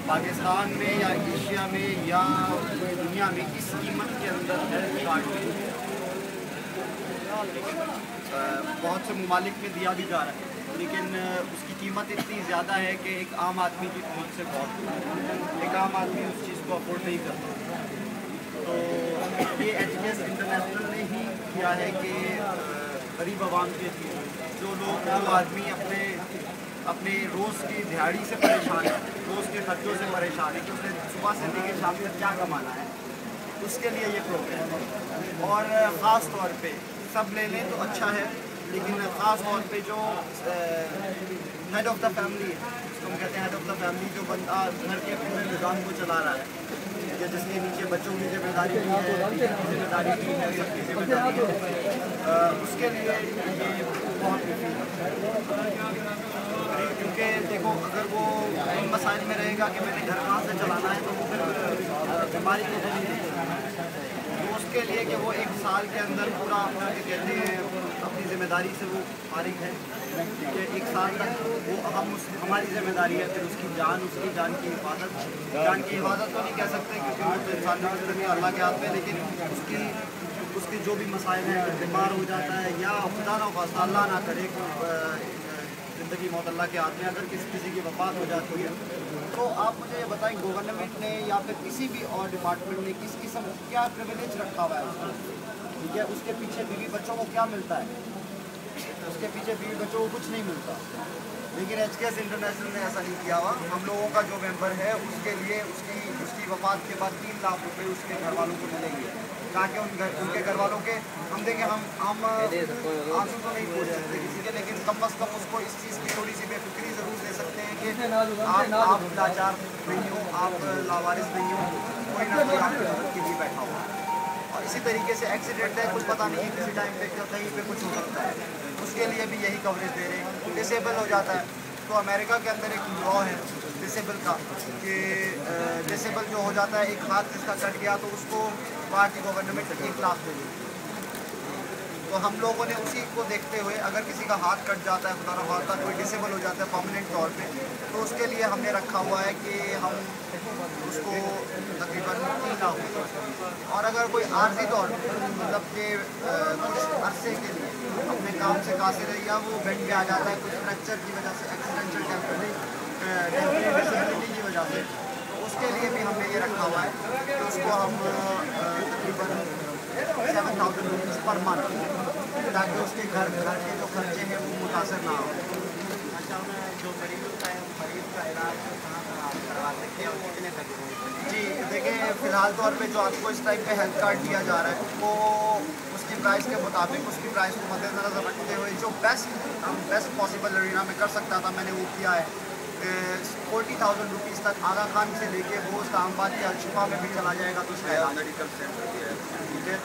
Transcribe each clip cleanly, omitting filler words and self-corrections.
پاکستان میں یا ایشیا میں یا دنیا میں اس قیمت کے اندر ہیلتھ کارڈ بہت سے ممالک میں دیا بھی جا رہا ہے، لیکن اس کی قیمت اتنی زیادہ ہے کہ ایک عام آدمی کی پہنچ سے بہت ایک عام آدمی اس چیز کو افورڈ نہیں کرتا۔ تو یہ ایچ کے ایس انٹرنیشنل نے ہی کیا ہے کہ غریب عوام کے لیے جو آدمی اپنے روز کی دہاڑی سے پریشان ہے، روز کے خرچوں سے پریشان ہے کہ اس نے صبح سے لے کے شام تک کیا کمانا ہے، اس کے لیے یہ پروگرام ہے۔ اور خاص طور پہ سب لے لیں تو اچھا ہے، لیکن خاص طور پہ جو ہیڈ آف دا فیملی ہے، جس کو ہم کہتے ہیں ہیڈ آف دا فیملی، جو بندہ گھر کے پورے نظام کو چلا رہا ہے، یا جس کے نیچے بچوں کی ذمہ داری بھی ہے، ذمہ داری بھی ہے، سب کی ذمہ داری ہے، اس کے لیے یہ بہت مفید ہے۔ کیونکہ دیکھو اگر وہ ان مسائل میں رہے گا کہ میں نے گھر کہاں سے چلانا ہے، تو وہ پھر بیماری کو تو نہیں تو اس کے لیے کہ وہ ایک سال کے اندر پورا اپنا کیا کہتے ہیں اپنی ذمہ داری سے وہ فارغ ہے کہ ایک سال تک وہ ہماری ذمہ داری ہے، پھر اس کی جان کی حفاظت تو نہیں کہہ سکتے کیونکہ وہ تو انسان میں اللہ کے ہاتھ میں، لیکن اس کی جو بھی مسائل ہیں، بیمار ہو جاتا ہے یا خدا نہ خواستہ اللہ نہ کرے زندگی موت اللہ کے ہاتھ میں، اگر کسی کی وفات ہو جاتی ہے، تو آپ مجھے یہ بتائیں گورنمنٹ نے یا پھر کسی بھی اور ڈپارٹمنٹ نے کس قسم کیا پریویلیج رکھا ہوا ہے اس کو، ٹھیک ہے، اس کے پیچھے بیوی بچوں کو کیا ملتا ہے، اس کے پیچھے بیوی بچوں کو کچھ نہیں ملتا۔ لیکن ایچ کے ایس انٹرنیشنل نے ایسا نہیں کیا ہوا، ہم لوگوں کا جو ممبر ہے اس کے لیے اس کی وفات کے بعد 3 لاکھ روپے اس کے گھر والوں کو ملیں گے، تاکہ ان کے گھر والوں کے ہم دیکھیں ہم آنسو تو نہیں پوچھ سکتے کسی کے، لیکن کم از کم اس کو اس چیز کی تھوڑی سی بے فکری ضرور دے سکتے ہیں کہ آپ لاچار نہیں ہو، آپ لاوارث نہیں ہو، کوئی نہ کوئی آپ کی مدد کے لیے بیٹھا ہوا۔ اور اسی طریقے سے ایکسیڈنٹ ہے، کچھ پتہ نہیں کسی ٹائم پہ کہیں پہ کچھ ہو سکتا ہے، اس کے لیے بھی یہی کوریج دے رہے ہیں۔ ڈسیبل ہو جاتا ہے تو امریکہ کے اندر ایک لا ہے ڈسیبل کا کہ ڈسیبل جو ہو جاتا ہے، ایک ہاتھ جس کا کٹ گیا تو اس کو وہاں کی گورنمنٹ 1 لاکھ دے دی۔ تو ہم لوگوں نے اسی کو دیکھتے ہوئے اگر کسی کا ہاتھ کٹ جاتا ہے، خدا نہ خواستہ کوئی ڈسیبل ہو جاتا ہے پرماننٹ طور پہ، تو اس کے لیے ہم نے رکھا ہوا ہے کہ ہم اس کو تقریباً 3 لاکھ، اور اگر کوئی عارضی طور پہ مطلب کہ کچھ عرصے کے لیے اپنے کام سے قاصر ہے یا وہ بینڈ پہ آ جاتا ہے کچھ فریکچر کی وجہ سے، ایکسیڈنشل ٹیمپریری ڈسیبلٹی کی وجہ سے، تو اس کے لیے بھی ہم نے یہ رکھا ہوا ہے کہ اس کو ہم تقریباً 7,000 روپیز پر منتھ، تاکہ اس کے گھر کے جو خرچے ہیں وہ متاثر نہ ہوں۔ جو مریض ہوتا ہے مریض کا علاج کہاں کروا سکتے ہیں اور کتنے تک؟ جی دیکھیں، فی الحال طور پہ جو آپ کو اس ٹائم پہ ہیلتھ کارڈ دیا جا رہا ہے وہ اس کی پرائز کے مطابق، اس کی پرائز کو مد نظر رکھتے ہوئے جو بیسٹ پاسبل ارینا میں کر سکتا تھا میں نے وہ کیا ہے۔ 40,000 روپیز تک آغا خان سے لے کے وہ اسلام آباد کے الشفا میں بھی چلا جائے گا تو اس کا علاج میڈیکل سینٹر، ٹھیک ہے،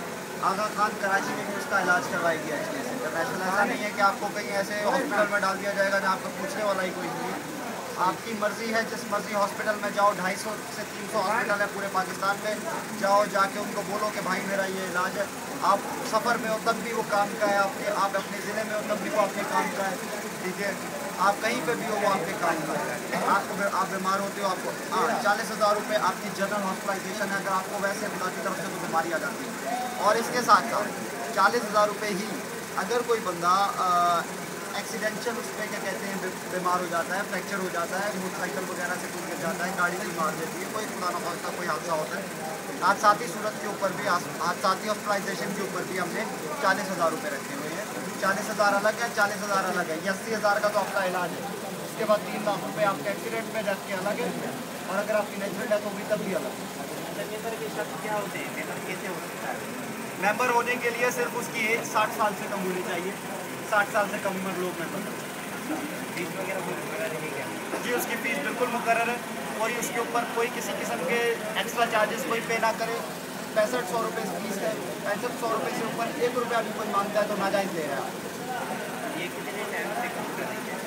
آغا خان کراچی میں بھی اس کا علاج کروائے گی ایچ کے ایس انٹرنیشنل۔ ایسا نہیں ہے کہ آپ کو کہیں ایسے ہاسپٹل میں ڈال دیا جائے گا جہاں آپ کو پوچھنے والا ہی کوئی نہیں ہے، آپ کی مرضی ہے، جس مرضی ہاسپٹل میں جاؤ، 250 سے 300 ہاسپٹل ہے پورے پاکستان میں، جاؤ جا کے ان کو بولو کہ بھائی میرا یہ علاج ہے، آپ سفر میں ہو تب بھی وہ کام کا ہے، آپ اپنے ضلع میں ہو تب بھی وہ اپنے کام کا ہے، ٹھیک ہے، آپ کہیں پہ بھی ہو وہ آپ کے کام کا ہے۔ آپ بیمار ہوتے ہو، آپ کو 40,000 روپے آپ کی جنرل ہاسپٹلائزیشن ہے، اگر آپ کو ویسے خدا کی طرف سے کوئی بیماری آ جاتی ہے، اور اس کے ساتھ 40,000 روپے ہی اگر کوئی بندہ ایکسیڈنشل اس پہ کیا کہتے ہیں بیمار ہو جاتا ہے، فریکچر ہو جاتا ہے، موٹر سائیکل وغیرہ سے کوئی گر جاتا ہے، گاڑی سے مار دیتی ہے، کوئی خدا نہ خواستہ کوئی حادثہ ہوتا ہے، حادثاتی صورت کے اوپر بھی، حادثاتی ہاسپٹلائزیشن کے اوپر بھی ہم نے 40,000 روپے رکھے ہوئے ہیں۔ 40,000 الگ ہے، 40,000 الگ ہے، یہ 80,000 کا تو آپ کا علاج ہے، اس کے بعد 3 لاکھ روپے آپ کے ایکسیڈنٹ میں ڈیتھ کے الگ ہے، اور اگر آپ کی نیچرل ڈیتھ ہوگی تب بھی الگ ہے۔ ممبر کے شرط کیا ہوتے ہیں، ممبر کیسے ہو سکتا ہے؟ ممبر ہونے کے لیے صرف اس کی ایج 60 سال سے کم ہونی چاہیے، 60 سال سے کم عمر لوگ ممبر ہیں۔ فیس وغیرہ کوئی مقرر ہے کیا؟ جی اس کی فیس بالکل مقرر ہے، کوئی اس کے اوپر کوئی کسی قسم کے ایکسٹرا چارجز کوئی پے نہ کرے۔ 6500 روپے فیس ہے، 6500 روپے سے اوپر 1 روپیہ بھی کوئی مانگتا ہے تو ناجائز لے رہا ہے۔ یہ کتنے ٹائم سے کم کر رہی ہے؟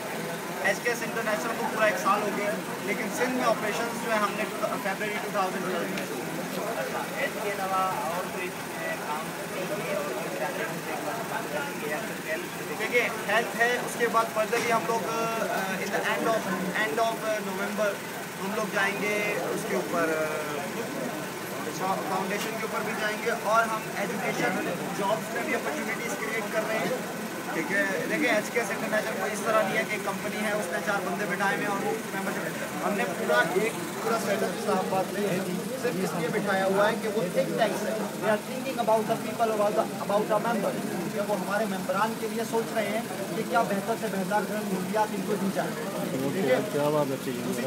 ایچ کے ایس انٹرنیشنل کو پورا 1 سال ہو گیا ہے، لیکن سندھ میں آپریشنز جو ہے ہم نے فیبرری 2012 میں۔ اچھا، ایچ کے علاوہ اور کوئی کام دیکھیے ہیلتھ ہے، اس کے بعد فردرلی ہم لوگ اینڈ آف نومبر ہم لوگ جائیں گے اس کے اوپر فاؤنڈیشن کے اوپر بھی جائیں گے، اور ہم ایجوکیشن جابس میں بھی اپرچونیٹیز کریٹ کر رہے ہیں. ٹھیک ہے، دیکھیں ایچ کے ایس انٹرنیشنل کو اس طرح نہیں ہے کہ کمپنی ہے اس نے 4 بندے بٹھائے ہوئے اور وہ ہم نے پورا سیٹ اپ اسلام آباد میں صرف اس لیے بٹھایا ہوا ہے کہ وہ تھنک ٹینکس ہے. We are thinking about the people, about the member, کہ وہ ہمارے ممبران کے لیے سوچ رہے ہیں کہ کیا بہتر سے بہتر مہلیات ان کو دی جائیں. ٹھیک ہے، اسی چیز کے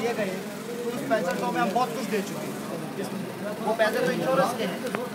لیے گئے تو اس 6500 میں ہم بہت کچھ دے چکے ہیں. وہ پیسے تو انشورنس کے ہیں،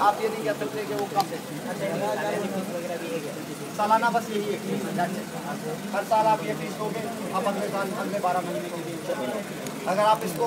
آپ یہ نہیں کہہ سکتے کہ وہ کم ہے. سالانہ بس یہی ہے، ہر سال آپ یہ فیس دو گے، آپ اگلے سال اگلے 12 مہینے کے لیے. اگر آپ اس کو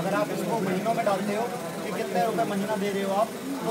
اگر آپ اس کو مہینوں میں ڈالتے ہو کہ کتنے روپے مہینہ دے رہے ہو آپ، تو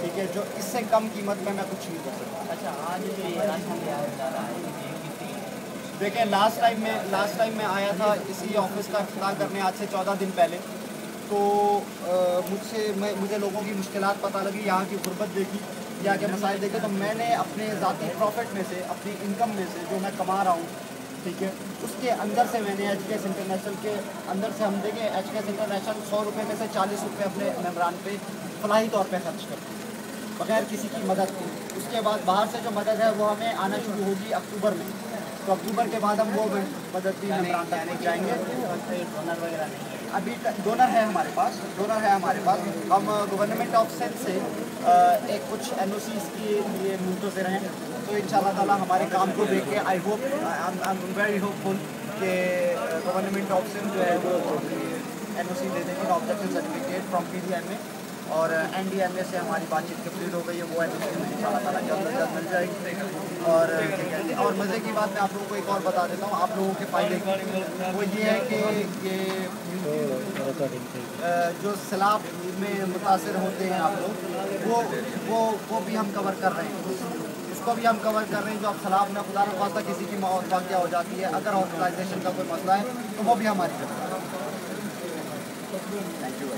ٹھیک ہے، جو اس سے کم قیمت میں کچھ نہیں کر سکتا. اچھا، آج دیکھیں لاسٹ ٹائم میں آیا تھا اسی آفس کا افتتاح کرنے آج سے 14 دن پہلے. تو مجھے لوگوں کی مشکلات پتہ لگی، یہاں کی غربت دیکھی، یہاں کے مسائل دیکھے، تو میں نے اپنے ذاتی پروفٹ میں سے، اپنی انکم میں سے جو میں کما رہا ہوں، ٹھیک ہے، اس کے اندر سے میں نے ایچ کے ایس انٹرنیشنل کے اندر سے ہم دیکھیں ایچ کے ایس انٹرنیشنل 100 روپے میں سے 40 روپے اپنے ممبران پہ فلاحی طور پہ خرچ کرتے ہیں بغیر کسی کی مدد کے. اس کے بعد باہر سے جو مدد ہے وہ ہمیں آنا شروع ہوگی اکتوبر میں. تو اکتوبر کے بعد ہم وہ مدد بھی ممبران تک پہنچائیں گے. ڈونر وغیرہ نہیں ابھی ڈونر ہے ہمارے پاس. ہم گورنمنٹ آف سندھ سے ایک کچھ این او سیز کے لیے منتظر ہیں. تو ان شاء اللہ تعالیٰ ہمارے کام کو دیکھ کے آئی ویری ہوپ فل کہ گورنمنٹ آف سندھ جو ہے وہ این او سی دے دیں گے، objective certificate from P D M A, اور این ڈی ایم اے سے ہماری بات چیت کمپلیٹ ہو گئی ہے. وہ این او سی ان شاء اللہ تعالیٰ جلد از جلد مل جائے گی. اور مزے کی بات میں آپ لوگوں کو ایک اور بتا دیتا ہوں، آپ لوگوں کے فائدے وہ یہ ہے کہ یہ جو سیلاب میں متاثر ہوتے ہیں آپ لوگ، وہ بھی ہم کور کر رہے ہیں. اس کو بھی ہم کور کر رہے ہیں. جو اب سیلاب میں خدا نخواستہ کسی کی موت واقع ہو جاتی ہے، اگر ہاسپٹلائزیشن کا کوئی مسئلہ ہے تو وہ بھی ہماری طرف. Thank you.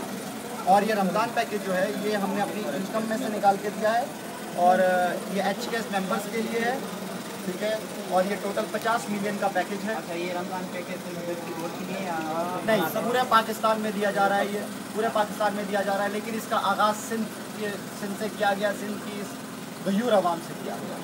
اور یہ رمضان پیکیج جو ہے یہ ہم نے اپنی انکم میں سے نکال کے دیا ہے، اور یہ ایچ کے ایس ممبرس کے لیے ہے. ٹھیک ہے، اور یہ ٹوٹل 50 ملین کا پیکیج ہے. اچھا، یہ رمضان پیکیج نہیں پورے پاکستان میں دیا جا رہا ہے، یہ پورے پاکستان میں دیا جا رہا ہے، لیکن اس کا آغاز سندھ سے کیا گیا، سندھ کی اس غیور عوام سے کیا گیا.